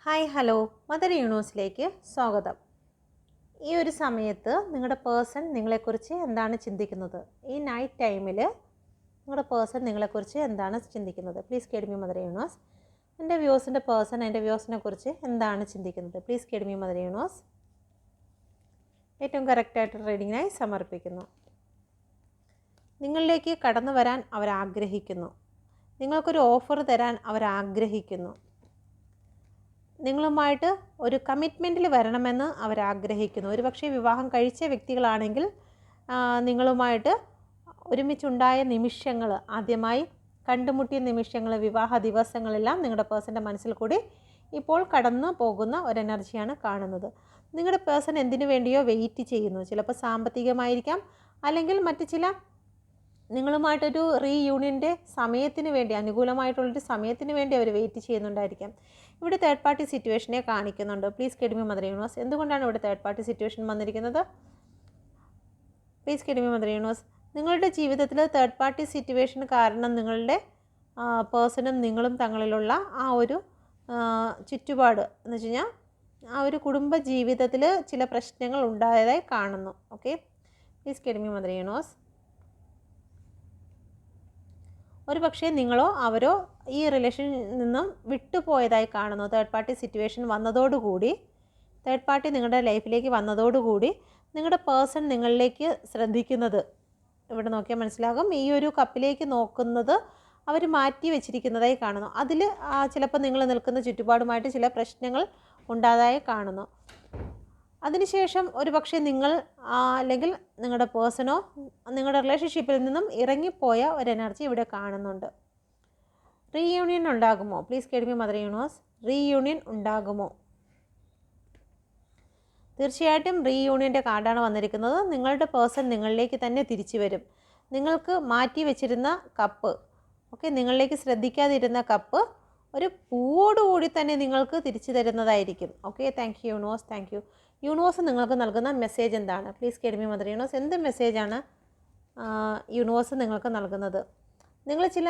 Hi hello mother യൂണിവേഴ്സിലേക്ക് സ്വാഗതം. ഈ ഒരു സമയത്ത് നിങ്ങളുടെ പേഴ്സൺ നിങ്ങളെക്കുറിച്ച് എന്താണ് ചിന്തിക്കുന്നത്? ഈ നൈറ്റ് ടൈമിൽ നിങ്ങളുടെ പേഴ്സൺ നിങ്ങളെക്കുറിച്ച് എന്താണ് ചിന്തിക്കുന്നത്? Please guide me mother universe. എൻ്റെ വ്യൂസിൻ്റെ പേഴ്സൺ എൻ്റെ വ്യൂസിനെ കുറിച്ച് എന്താണ് ചിന്തിക്കുന്നത്? Please guide me mother universe. ഏറ്റവും കറക്റ്റായിട്ട് റീഡിങ്ങിനായി സമർപ്പിക്കുന്നു. നിങ്ങളിലേക്ക് കടന്നു വരാൻ അവരാഗ്രഹിക്കുന്നു. നിങ്ങൾക്കൊരു ഓഫർ തരാൻ അവരാഗ്രഹിക്കുന്നു. നിങ്ങളുമായിട്ട് ഒരു കമ്മിറ്റ്മെൻറ്റിൽ വരണമെന്ന് അവരാഗ്രഹിക്കുന്നു. ഒരുപക്ഷെ വിവാഹം കഴിച്ച വ്യക്തികളാണെങ്കിൽ നിങ്ങളുമായിട്ട് ഒരുമിച്ചുണ്ടായ നിമിഷങ്ങൾ, ആദ്യമായി കണ്ടുമുട്ടിയ നിമിഷങ്ങൾ, വിവാഹ ദിവസങ്ങളെല്ലാം നിങ്ങളുടെ പേഴ്സൻ്റെ മനസ്സിൽ കൂടി ഇപ്പോൾ കടന്നു പോകുന്ന ഒരു എനർജിയാണ് കാണുന്നത്. നിങ്ങളുടെ പേഴ്സൺ എന്തിനു വേണ്ടിയോ വെയിറ്റ് ചെയ്യുന്നു. ചിലപ്പോൾ സാമ്പത്തികമായിരിക്കാം, അല്ലെങ്കിൽ മറ്റ് ചില നിങ്ങളുമായിട്ടൊരു റീയൂണിയൻ്റെ സമയത്തിന് വേണ്ടി, അനുകൂലമായിട്ടുള്ളൊരു സമയത്തിന് വേണ്ടി അവർ വെയിറ്റ് ചെയ്യുന്നുണ്ടായിരിക്കാം. ഇവിടെ തേർഡ് പാർട്ടി സിറ്റുവേഷനെ കാണിക്കുന്നുണ്ട്. Please guide me mother universe. എന്തുകൊണ്ടാണ് ഇവിടെ തേർഡ് പാർട്ടി സിറ്റുവേഷൻ വന്നിരിക്കുന്നത്? Please guide me mother universe. നിങ്ങളുടെ ജീവിതത്തിൽ തേർഡ് പാർട്ടി സിറ്റുവേഷൻ കാരണം നിങ്ങളുടെ പേഴ്സണും നിങ്ങളും തങ്ങളിലുള്ള ആ ഒരു ചുറ്റുപാട് എന്ന് വെച്ച് കഴിഞ്ഞാൽ ആ ഒരു കുടുംബ ജീവിതത്തിൽ ചില പ്രശ്നങ്ങൾ ഉണ്ടായതായി കാണുന്നു. Okay, please guide me mother universe. ഒരു പക്ഷേ നിങ്ങളോ അവരോ ഈ റിലേഷനിൽ നിന്നും വിട്ടുപോയതായി കാണുന്നു. തേർഡ് പാർട്ടി സിറ്റുവേഷൻ വന്നതോടുകൂടി, തേർഡ് പാർട്ടി നിങ്ങളുടെ ലൈഫിലേക്ക് വന്നതോടുകൂടി നിങ്ങളുടെ പേഴ്സൺ നിങ്ങളിലേക്ക് ശ്രദ്ധിക്കുന്നത് ഇവിടെ നോക്കിയാൽ മനസ്സിലാകും. ഈ ഒരു കപ്പിലേക്ക് നോക്കുന്നത് അവർ മാറ്റി വെച്ചിരിക്കുന്നതായി കാണുന്നു. അതിൽ ചിലപ്പോൾ നിങ്ങൾ നിൽക്കുന്ന ചുറ്റുപാടുമായിട്ട് ചില പ്രശ്നങ്ങൾ ഉണ്ടായതായി കാണുന്നു. അതിനുശേഷം ഒരു പക്ഷേ നിങ്ങൾ അല്ലെങ്കിൽ നിങ്ങളുടെ പേഴ്സണോ നിങ്ങളുടെ റിലേഷൻഷിപ്പിൽ നിന്നും ഇറങ്ങിപ്പോയ ഒരു എനർജി ഇവിടെ കാണുന്നുണ്ട്. റീയൂണിയൻ ഉണ്ടാകുമോ? Please guide me mother universe. Reunion ഉണ്ടാകുമോ? തീർച്ചയായിട്ടും റീയൂണിയൻ്റെ കാർഡാണ് വന്നിരിക്കുന്നത്. നിങ്ങളുടെ പേഴ്സൺ നിങ്ങളിലേക്ക് തന്നെ തിരിച്ചു വരും. നിങ്ങൾക്ക് മാറ്റി വെച്ചിരുന്ന കപ്പ്, ഓക്കെ, നിങ്ങളിലേക്ക് ശ്രദ്ധിക്കാതിരുന്ന കപ്പ് ഒരു പൂവോടുകൂടി തന്നെ നിങ്ങൾക്ക് തിരിച്ചു തരുന്നതായിരിക്കും. Okay, thank you universe. Thank you universe. നിങ്ങൾക്ക് നൽകുന്ന മെസ്സേജ് എന്താണ്? Please guide me mother universe. എന്ത് മെസ്സേജാണ് യൂണിവേഴ്സ് നിങ്ങൾക്ക് നൽകുന്നത്? നിങ്ങൾ ചില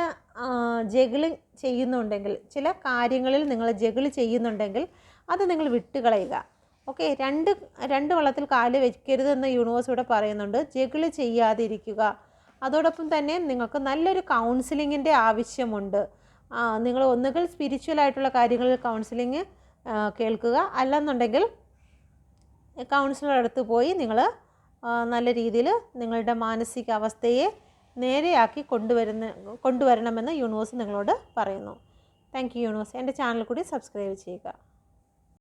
ജഗിളിങ് ചെയ്യുന്നുണ്ടെങ്കിൽ, ചില കാര്യങ്ങളിൽ നിങ്ങൾ ജഗിൾ ചെയ്യുന്നുണ്ടെങ്കിൽ അത് നിങ്ങൾ വിട്ടുകളയുക. ഓക്കെ, രണ്ട് വള്ളത്തിൽ കാല് വയ്ക്കരുതെന്ന് യൂണിവേഴ്സ് ഇവിടെ പറയുന്നുണ്ട്. ജഗിൾ ചെയ്യാതിരിക്കുക. അതോടൊപ്പം തന്നെ നിങ്ങൾക്ക് നല്ലൊരു കൗൺസിലിങ്ങിൻ്റെ ആവശ്യമുണ്ട്. നിങ്ങൾ ഒന്നുകിൽ സ്പിരിച്വൽ ആയിട്ടുള്ള കാര്യങ്ങളിൽ കൗൺസിലിങ് കേൾക്കുക, അല്ലെന്നുണ്ടെങ്കിൽ കൗൺസിലർ അടുത്ത് പോയി നിങ്ങൾ നല്ല രീതിയിൽ നിങ്ങളുടെ മാനസികാവസ്ഥയെ നേരെയാക്കി കൊണ്ടുവരണമെന്ന് യൂണിവേഴ്സ് നിങ്ങളോട് പറയുന്നു. Thank you universe. എൻ്റെ ചാനൽ കൂടി സബ്സ്ക്രൈബ് ചെയ്യുക.